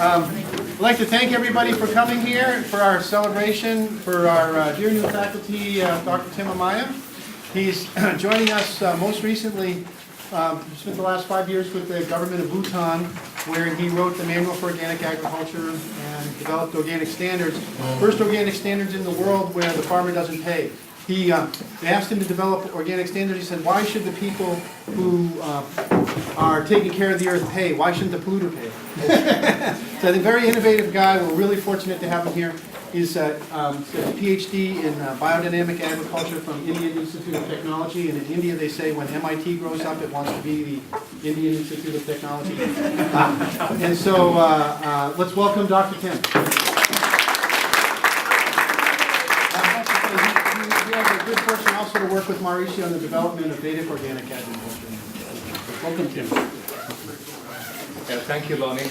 I'd like to thank everybody for coming here for our celebration for our dear new faculty, Dr. Thimmaiah. He's joining us most recently, spent the last 5 years with the government of Bhutan, where he wrote the Manual for Organic Agriculture and developed organic standards. First organic standards in the world where the farmer doesn't pay. They asked him to develop organic standards. He said, why should the people who are taking care of the earth pay? Why shouldn't the polluter pay? So a very innovative guy. We're really fortunate to have him here. He's a PhD in biodynamic agriculture from Indian Institute of Technology. And in India, they say when MIT grows up, it wants to be the Indian Institute of Technology. And so let's welcome Dr. Tim. We have a good fortune also to work with Maharishi on the development of Vedic organic agriculture. Welcome, Tim. Thank you, Lonnie.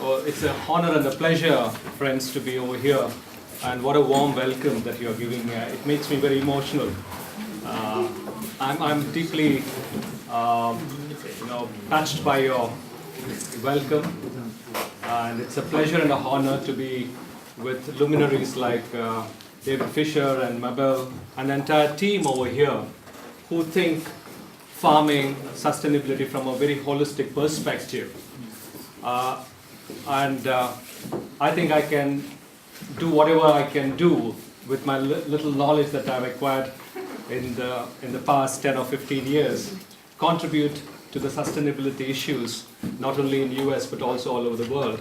Well, it's an honor and a pleasure, friends, to be over here. And what a warm welcome that you are giving. It makes me very emotional. I'm deeply, touched by your welcome. And it's a pleasure and an honor to be with luminaries like David Fisher and Mabel and the entire team over here who think farming, sustainability from a very holistic perspective. I think I can do whatever I can do with my little knowledge that I've acquired in the past 10 or 15 years, contribute to the sustainability issues, not only in the US but also all over the world,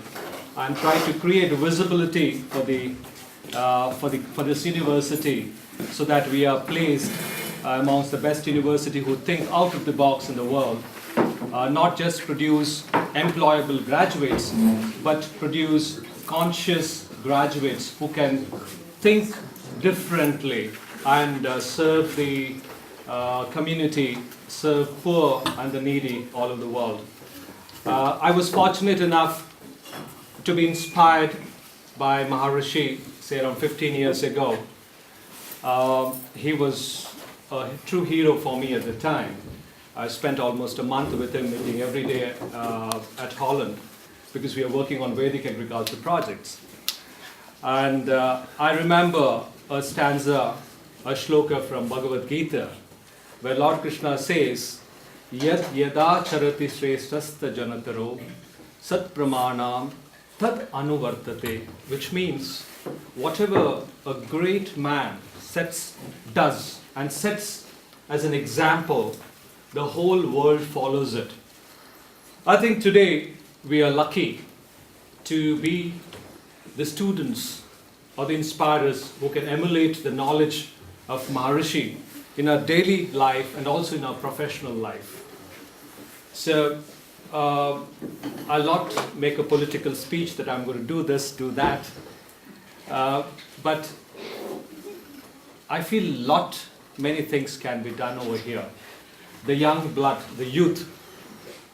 and try to create visibility for this university so that we are placed amongst the best university who think out of the box in the world, not just produce employable graduates, but produce conscious graduates who can think differently and serve the community, serve poor and the needy all over the world. I was fortunate enough to be inspired by Maharishi, say around 15 years ago. He was a true hero for me at the time. I spent almost a month with him meeting every day at Holland because we are working on Vedic agriculture projects. And I remember a stanza, a shloka from Bhagavad Gita, where Lord Krishna says, Yad yada charati shrestasta janataro sat pramanam tad anuvartate, which means whatever a great man does and sets as an example, the whole world follows it. I think today we are lucky to be the students or the inspirers who can emulate the knowledge of Maharishi in our daily life and also in our professional life. So I'll not make a political speech that I'm going to do this, do that, but I feel many things can be done over here. The young blood, the youth,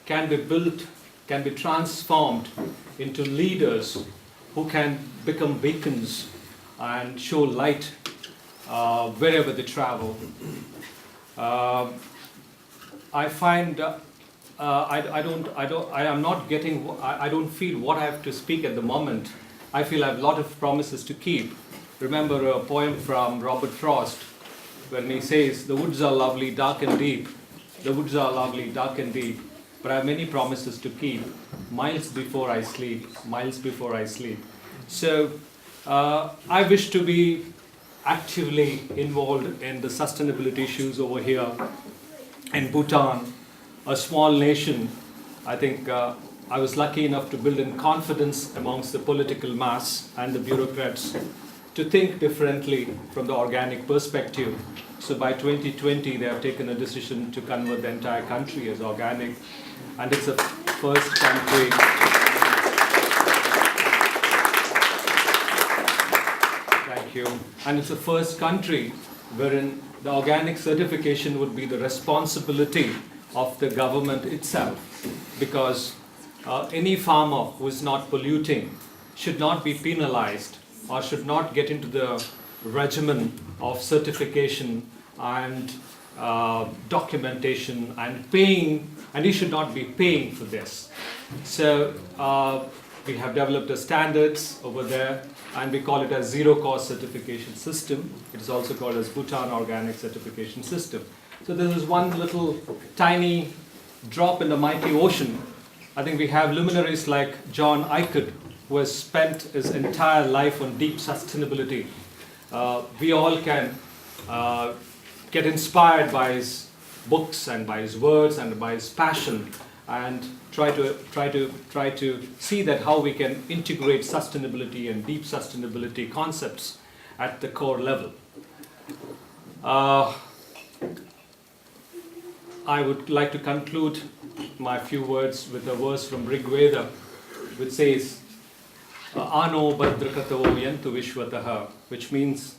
can be built, can be transformed into leaders who can become beacons and show light wherever they travel. I find I don't feel what I have to speak at the moment. I feel I have a lot of promises to keep. Remember a poem from Robert Frost when he says, the woods are lovely, dark and deep. The woods are lovely, dark and deep, but I have many promises to keep. Miles before I sleep, miles before I sleep. So I wish to be actively involved in the sustainability issues over here in Bhutan, a small nation. I think I was lucky enough to build in confidence amongst the political mass and the bureaucrats to think differently from the organic perspective. So by 2020, they have taken a decision to convert the entire country as organic, and it's the first country. Thank you. And it's the first country wherein the organic certification would be the responsibility of the government itself, because any farmer who is not polluting should not be penalized or should not get into the regimen of certification and documentation and paying, and he should not be paying for this. So we have developed a standards over there, and we call it a zero-cost certification system. It is also called as Bhutan Organic Certification System. So this is one little tiny drop in the mighty ocean. I think we have luminaries like John Eichert, who has spent his entire life on deep sustainability. We all can get inspired by his books and by his words and by his passion, and try to see that how we can integrate sustainability and deep sustainability concepts at the core level. I would like to conclude my few words with a verse from Rig Veda, which says, Ano Bhadrakato Yantu Vishwataha, which means,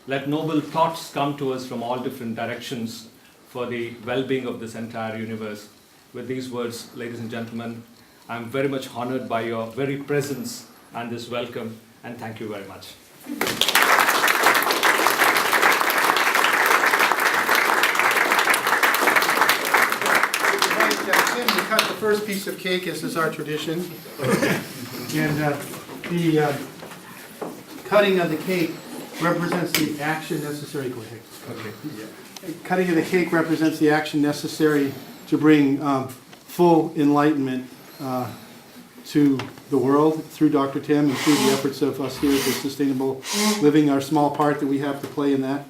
let noble thoughts come to us from all different directions for the well-being of this entire universe. With these words, ladies and gentlemen, I'm very much honored by your very presence and this welcome, and thank you very much. Tim to cut the first piece of cake, as is our tradition. And the cutting of the cake represents the action necessary. Go ahead. Okay. Cutting of the cake represents the action necessary to bring full enlightenment to the world through Dr. Tim and through the efforts of us here at the Sustainable Living, our small part that we have to play in that.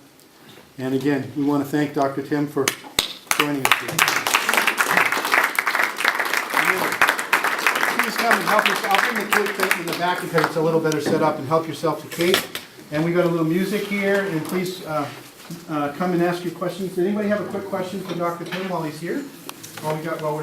And again, we want to thank Dr. Tim for joining us today. Please come and help us. I'll bring the cake in the back because it's a little better set up, and help yourself to cake. And we got a little music here, and please come and ask your questions. Did anybody have a quick question for Dr. Tim while he's here? While we're